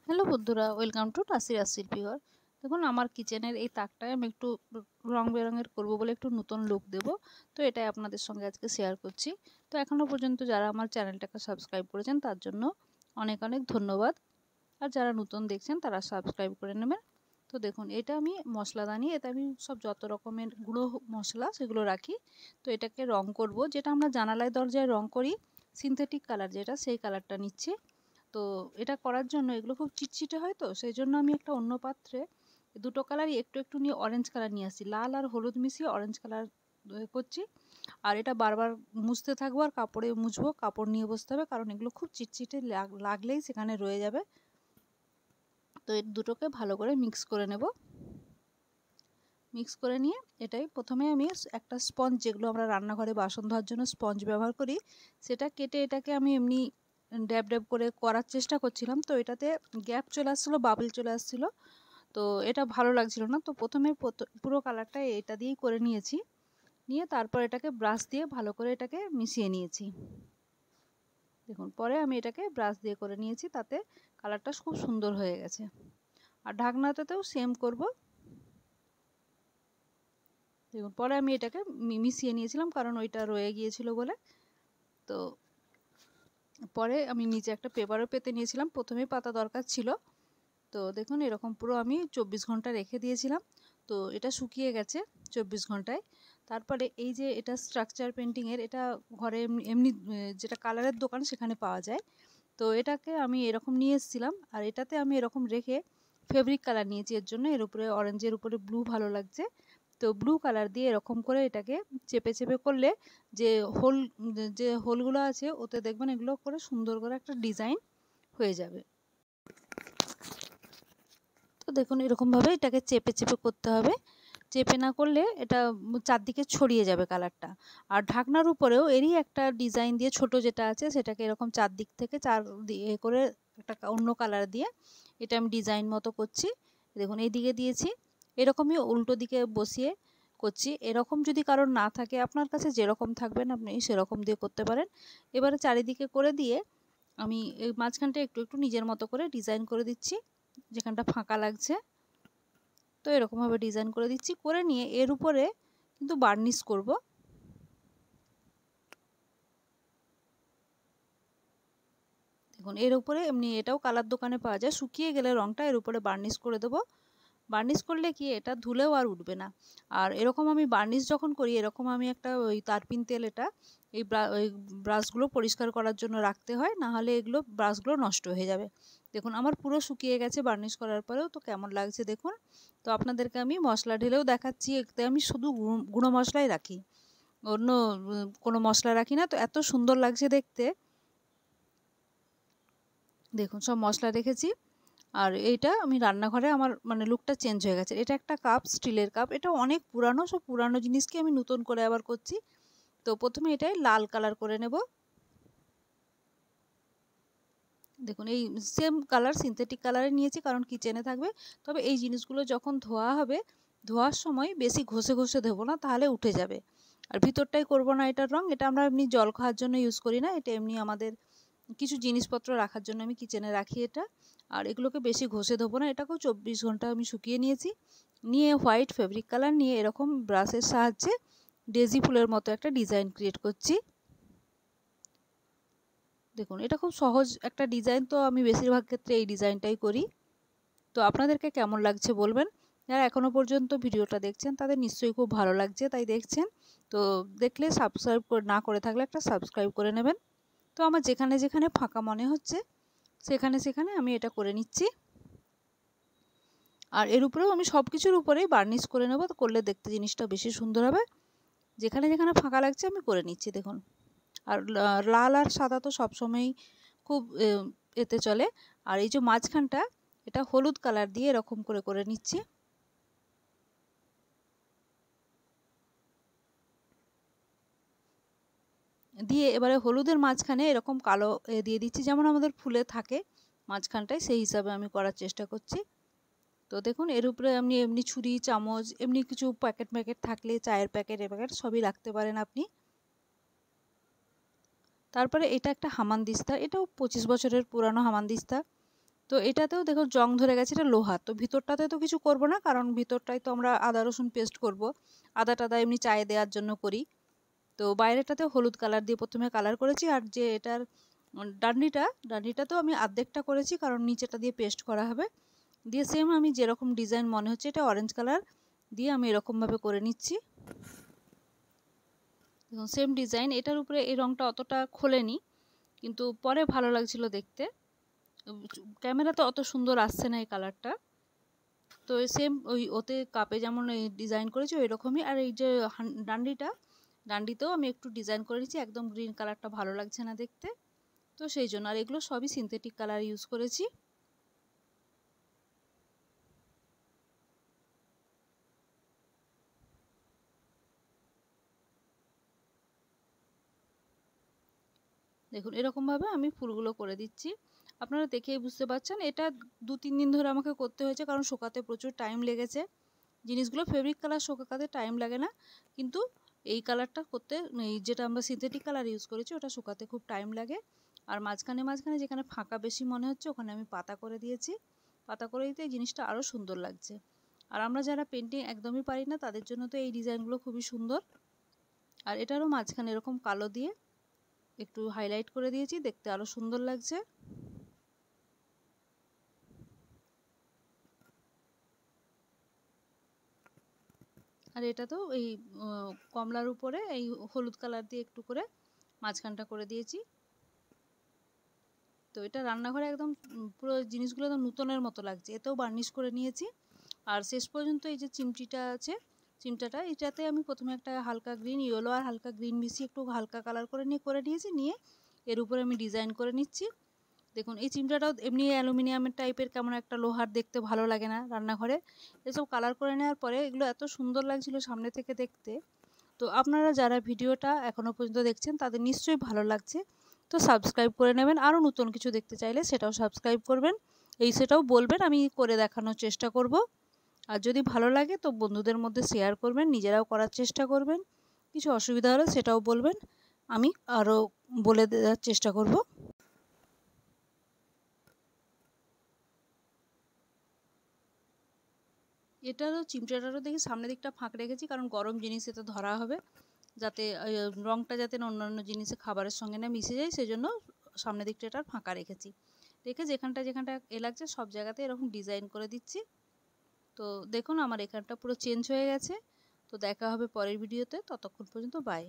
Hello বন্ধুরা, welcome to টাসির শিল্পী ঘর। দেখুন, আমার কিচেনের এই তাকটায় আমি একটু রং বেরঙের করব বলে একটু নতুন লুক দেব। তো এটাই আপনাদের সঙ্গে আজকে শেয়ার করছি। তো এখনও পর্যন্ত যারা আমার চ্যানেলটাকে সাবস্ক্রাইব করেছেন তার জন্য অনেক অনেক ধন্যবাদ। আর যারা নতুন দেখছেন তারা সাবস্ক্রাইব করে নেবেন। তো দেখুন, এটা আমি মশলাদানি, এতে আমি সব যত রকমের গুঁড়ো মশলা সেগুলো রাখি। তো এটাকে রং করব, যেটা আমরা জানালায় দরজায় রং করি, সিনথেটিক কালার যেটা, সেই কালারটা নিচ্ছি। তো এটা করার জন্য এগুলো খুব চিটচিটে হয়, তো সেই জন্য আমি একটা অন্য পাত্রে দুটো কালারই একটু একটু নিয়ে অরেঞ্জ কালার নিয়ে আসছি, লাল আর হলুদ মিশিয়ে অরেঞ্জ কালার করছি। আর এটা বারবার মুছতে থাকবো আর কাপড়ে মুছবো, কাপড় নিয়ে বসতে হবে, কারণ এগুলো খুব চিটচিটে লাগলেই সেখানে রয়ে যাবে। তো এই দুটোকে ভালো করে মিক্স করে নেব। মিক্স করে নিয়ে এটাই প্রথমে আমি একটা স্পঞ্জ, যেগুলো আমরা রান্নাঘরে বাসন ধোয়ার জন্য স্পঞ্জ ব্যবহার করি, সেটা কেটে এটাকে আমি এমনি ড্যাব ড্যাব করে করার চেষ্টা করছিলাম। তো এটাতে গ্যাপ চলে আসছিলো, বাবল চলে আসছিলো, তো এটা ভালো লাগছিল না। তো প্রথমে পুরো কালারটা এটা দিয়েই করে নিয়েছি, নিয়ে তারপর এটাকে ব্রাশ দিয়ে ভালো করে এটাকে মিশিয়ে নিয়েছি। দেখুন, পরে আমি এটাকে ব্রাশ দিয়ে করে নিয়েছি, তাতে কালারটা খুব সুন্দর হয়ে গেছে। আর ঢাকনাটাতেও সেম করব। দেখুন, পরে আমি এটাকে মিশিয়ে নিয়েছিলাম, কারণ ওইটা রয়ে গিয়েছিল বলে। তো পরে আমি নিচে একটা পেপারও পেতে নিয়েছিলাম, প্রথমে পাতা দরকার ছিল। তো দেখুন, এরকম পুরো আমি 24 ঘন্টা রেখে দিয়েছিলাম। তো এটা শুকিয়ে গেছে 24 ঘন্টায়। তারপরে এই যে এটা স্ট্রাকচার পেন্টিংয়ের, এটা ঘরে এমনি যেটা কালারের দোকান সেখানে পাওয়া যায়। তো এটাকে আমি এরকম নিয়ে এসেছিলাম, আর এটাতে আমি এরকম রেখে ফেব্রিক কালার নিয়েছি এর জন্য। এর উপরে অরেঞ্জের উপরে ব্লু ভালো লাগছে, তো ব্লু কালার দিয়ে এরকম করে এটাকে চেপে চেপে করলে যে হোল, যে হোলগুলো আছে ওতে দেখবেন এগুলো করে সুন্দর করে একটা ডিজাইন হয়ে যাবে। তো দেখুন, এরকমভাবে এটাকে চেপে চেপে করতে হবে, চেপে না করলে এটা চারদিকে ছড়িয়ে যাবে কালারটা। আর ঢাকনার উপরেও এরই একটা ডিজাইন দিয়ে, ছোট যেটা আছে সেটাকে এরকম চারদিক থেকে চার দিয়ে করে একটা অন্য কালার দিয়ে এটা আমি ডিজাইন মতো করছি। দেখুন, এই দিকে দিয়েছি, এরকমই উল্টো দিকে বসিয়ে করছি। এরকম যদি কারোর না থাকে, আপনার কাছে যেরকম থাকবেন আপনি সেরকম দিয়ে করতে পারেন। এবারে চারিদিকে করে দিয়ে আমি এই মাঝখানটা একটু একটু নিজের মতো করে ডিজাইন করে দিচ্ছি, যেখানটা ফাঁকা লাগছে। তো এরকমভাবে ডিজাইন করে দিচ্ছি, করে নিয়ে এর উপরে কিন্তু বার্নিশ করব। দেখুন, এর উপরে এমনি এটাও কালার দোকানে পাওয়া যায়, শুকিয়ে গেলে রঙটা এর উপরে বার্নিশ করে দেবো। বার্নিশ করলে কি এটা ধুলেও আর উঠবে না। আর এরকম আমি বার্নিশ যখন করি, এরকম আমি একটা ওই তারপিন তেল, এটা ওই ব্রাশগুলো পরিষ্কার করার জন্য রাখতে হয়, না হলে এগুলো ব্রাশগুলো নষ্ট হয়ে যাবে। দেখুন, আমার পুরো শুকিয়ে গেছে বার্নিশ করার পরেও। তো কেমন লাগছে দেখুন। তো আপনাদেরকে আমি মশলা ঢেলেও দেখাচ্ছি, এতে আমি শুধু গুঁড়ো মশলাই রাখি, অন্য কোনো মশলা রাখি না। তো এত সুন্দর লাগছে দেখতে। দেখুন, সব মশলা রেখেছি। আর এইটা আমি রান্নাঘরে আমার মানে লুকটা চেঞ্জ হয়ে গেছে। এটা একটা কাপ, স্টিলের কাপ, এটা অনেক পুরানো, সব পুরানো জিনিসকে আমি নতুন করে আবার করছি। তো প্রথমে এটাই লাল কালার করে নেব। দেখুন, এই সেম কালার সিনথেটিক কালারে নিয়েছি, কারণ কিচেনে থাকবে। তবে এই জিনিসগুলো যখন ধোয়া হবে, ধোয়ার সময় বেশি ঘষে ঘষে দেবো না, তাহলে উঠে যাবে। আর ভিতরটাই করব না এটার রং, এটা আমরা এমনি জল খাওয়ার জন্য ইউজ করি না, এটা এমনি আমাদের কিছু জিনিসপত্র রাখার জন্য আমি কিচেনে রাখি এটা। আর এগুলোকে বেশি ঘষে দেবো না। এটাকেও 24 ঘন্টা আমি শুকিয়ে নিয়েছি, নিয়ে হোয়াইট ফেব্রিক কালার নিয়ে এরকম ব্রাশের সাহায্যে ডেজি ফুলের মতো একটা ডিজাইন ক্রিয়েট করছি। দেখুন, এটা খুব সহজ একটা ডিজাইন, তো আমি বেশিরভাগ ক্ষেত্রে এই ডিজাইনটাই করি। তো আপনাদেরকে কেমন লাগছে বলবেন। যারা এখনও পর্যন্ত ভিডিওটা দেখছেন তাদের নিশ্চয়ই খুব ভালো লাগছে, তাই দেখছেন। তো দেখলে সাবস্ক্রাইব না করে থাকলে একটা সাবস্ক্রাইব করে নেবেন। তো আমার যেখানে যেখানে ফাঁকা মনে হচ্ছে সেখানে সেখানে আমি এটা করে নিচ্ছি। আর এর উপরেও আমি সব কিছুর উপরেই বার্নিশ করে নেব, করলে দেখতে জিনিসটা বেশি সুন্দর হবে। যেখানে যেখানে ফাঁকা লাগছে আমি করে নিচ্ছি। দেখুন, আর লাল আর সাদা তো সবসময়ই খুব এতে চলে। আর এই যে মাঝখানটা, এটা হলুদ কালার দিয়ে এরকম করে করে নিচ্ছি। দিয়ে এবারে হলুদের মাঝখানে এরকম কালো দিয়ে দিচ্ছি, যেমন আমাদের ফুলে থাকে মাঝখানটায়, সেই হিসাবে আমি করার চেষ্টা করছি। তো দেখুন, এর উপরে আপনি এমনি ছুরি চামচ এমনি কিছু প্যাকেট ম্যাকেট থাকলে, চায়ের প্যাকেট এ প্যাকেট সবই রাখতে পারেন আপনি। তারপরে এটা একটা হামানদিস্তা, এটাও 25 বছরের পুরানো হামানদিস্তা। তো এটাতেও দেখুন জং ধরে গেছে, এটা লোহা। তো ভিতরটাতে তো কিছু করব না, কারণ ভিতরটায় তো আমরা আদা রসুন পেস্ট করব। আদা টাদা এমনি চায়ে দেওয়ার জন্য করি। তো বাইরেটাতে হলুদ কালার দিয়ে প্রথমে কালার করেছি, আর যে এটার ডান্ডিটাতেও আমি অর্ধেকটা করেছি, কারণ নিচেটা দিয়ে পেস্ট করা হবে। দিয়ে সেম আমি যেরকম ডিজাইন মনে হচ্ছে, এটা অরেঞ্জ কালার দিয়ে আমি এরকমভাবে করে নিচ্ছি। দেখুন সেম ডিজাইন, এটার উপরে এই রঙটা অতটা খোলেনি, কিন্তু পরে ভালো লাগছিল দেখতে। ক্যামেরাতে অত সুন্দর আসছে না এই কালারটা। তো সেম ওই ওতে কাপে যেমন এই ডিজাইন করেছি ওই রকমই। আর এই যে ডান্ডিতেও আমি একটু ডিজাইন করে নিচ্ছি, একদম গ্রিন কালারটা ভালো লাগছে না দেখতে, তো সেই জন্য। আর এগুলো সবই সিনথেটিক কালার ইউজ করেছি। দেখুন এরকমভাবে আমি ফুলগুলো করে দিচ্ছি। আপনারা দেখেই বুঝতে পারছেন, এটা 2-3 দিন ধরে আমাকে করতে হয়েছে, কারণ শুকাতে প্রচুর টাইম লেগেছে। জিনিসগুলো ফেব্রিক কালার শুকাতে টাইম লাগে না, কিন্তু এই কালারটা করতে, এই যেটা আমরা সিনথেটিক কালার ইউজ করেছি ওটা শুকাতে খুব টাইম লাগে। আর মাঝখানে মাঝখানে যেখানে ফাঁকা বেশি মনে হচ্ছে ওখানে আমি পাতা করে দিয়েছি। পাতা করে দিতে এই জিনিসটা আরও সুন্দর লাগছে। আর আমরা যারা পেন্টিং একদমই পারি না তাদের জন্য তো এই ডিজাইনগুলো খুবই সুন্দর। আর এটারও মাঝখানে এরকম কালো দিয়ে একটু হাইলাইট করে দিয়েছি, দেখতে আরো সুন্দর লাগছে। আর এটা তো এই কমলার উপরে এই হলুদ কালার দিয়ে একটু করে মাঝখানটা করে দিয়েছি। তো এটা রান্নাঘরে একদম পুরো জিনিসগুলো একদম নতুনের মতো লাগছে। এতেও বার্নিশ করে নিয়েছি। আর শেষ পর্যন্ত এই যে চিমটিটা আছে, চিমটাটা এটাতে আমি প্রথমে একটা হালকা গ্রিন, ইয়েলো আর হালকা গ্রিন মিশিয়ে একটু হালকা কালার করে নিয়েছি, নিয়ে এর উপরে আমি ডিজাইন করে নিচ্ছি। দেখুন এই চিমটাটাও এমনি অ্যালুমিনিয়ামের টাইপের, কেমন একটা লোহার, দেখতে ভালো লাগে না রান্নাঘরে। এসব কালার করে নেওয়ার পরে এগুলো এত সুন্দর লাগছিল সামনে থেকে দেখতে। তো আপনারা যারা ভিডিওটা এখনও পর্যন্ত দেখছেন তাদের নিশ্চয়ই ভালো লাগছে, তো সাবস্ক্রাইব করে নেবেন। আরও নতুন কিছু দেখতে চাইলে সেটাও সাবস্ক্রাইব করবেন, সেটাও বলবেন, আমি করে দেখানোর চেষ্টা করব। আর যদি ভালো লাগে তো বন্ধুদের মধ্যে শেয়ার করবেন, নিজেরাও করার চেষ্টা করবেন। কিছু অসুবিধা হলে সেটাও বলবেন, আমি আরও বলে দেওয়ার চেষ্টা করব। এটারও চিমটাটারও দেখি সামনের দিকটা ফাঁক রেখেছি, কারণ গরম জিনিস এতে ধরা হবে, যাতে রঙটা যাতে না অন্যান্য জিনিসে খাবারের সঙ্গে না মিশে যায়, সেজন্য সামনের দিকটা এটার ফাঁকা রেখেছি। রেখে যেখানটা যেখানটা লাগছে সব জায়গাতে এরকম ডিজাইন করে দিচ্ছি। তো দেখুন আমার এখানটা পুরো চেঞ্জ হয়ে গেছে। তো দেখা হবে পরের ভিডিওতে, ততক্ষণ পর্যন্ত বাই।